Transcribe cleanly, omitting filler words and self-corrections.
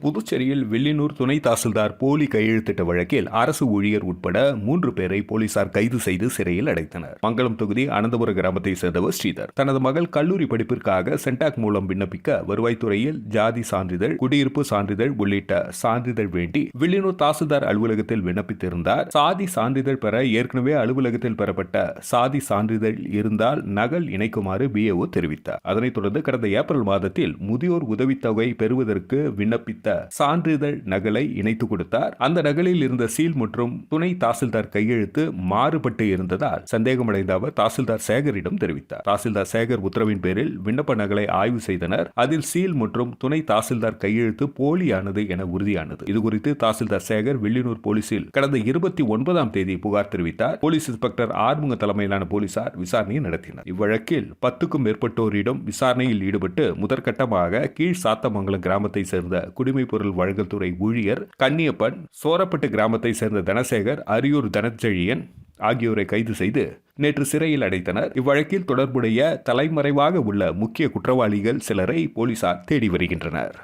புதுச்சேரியில் வில்லியனூர் துணை தாசில்தார் போலி கையெழுத்திட்ட வழக்கில் அரசு ஊழியர் உட்பட 3 பேரை போலீசார் கைது செய்து சிறையில் அடைத்தனர். மங்கலம் தொகுதி அனந்தபுர கிராமத்தை சேர்ந்தவர் ஸ்ரீதர். தனது மகள் கல்லூரி படிப்பிற்காக சென்டாக் மூலம் விண்ணப்பிக்க வருவாய்த்துறையில் ஜாதி சான்றிதழ், குடியிருப்பு சான்றிதழ் உள்ளிட்ட சான்றிதழ் வேண்டி வில்லியனூர் தாசில்தார் அலுவலகத்தில் விண்ணப்பித்திருந்தார். சாதி சான்றிதழ் பெற ஏற்கனவே அலுவலகத்தில் பெறப்பட்ட சாதி சான்றிதழ் இருந்தால் நகல் இணைக்குமாறு BAO தெரிவித்தார். அதனைத் தொடர்ந்து கடந்த ஏப்ரல் மாதத்தில் முதியோர் உதவித்தொகை பெறுவதற்கு விண்ணப்பித்த சான்றிதழ் நகலை இணைத்து கொடுத்தார். அந்த நகலில் இருந்த சீல் மற்றும் துணை தாசில்தார் கையெழுத்து மாறுபட்டு இருந்ததால் சந்தேகமடைந்த அவர் தாசில்தார் சேகரிடம் தெரிவித்தார். தாசில்தார் சேகர் உத்தரவின் பேரில் விண்ணப்ப நகலை ஆய்வு செய்தனர். அதில் சீல் மற்றும் துணை தாசில்தார் கையெழுத்து போலியானது என உறுதியானது. இதுகுறித்து தாசில்தார் சேகர் வில்லியனூர் போலீசில் கடந்த 29ஆம் தேதி புகார் தெரிவித்தார். போலீஸ் இன்ஸ்பெக்டர் ஆறுமுக தலைமையிலான போலீசார் விசாரணையை நடத்தினர். இவ்வழக்கில் 10க்கும் மேற்பட்டோரிடம் விசாரணையில் ஈடுபட்டு முதற்கட்டமாக கீழ் சாத்தமங்கலம் கிராமத்தை சேர்ந்த குடிமை பொருள் வழங்கல் துறை ஊழியர் கன்னியப்பன், சோரப்பட்டு கிராமத்தை சேர்ந்த தனசேகர், அரியூர் தனஞ்செழியன் ஆகியோரை கைது செய்து நேற்று சிறையில் அடைத்தனர். இவ்வழக்கில் தொடர்புடைய தலைமறைவாக உள்ள முக்கிய குற்றவாளிகள் சிலரை போலீசார் தேடி வருகின்றனர்.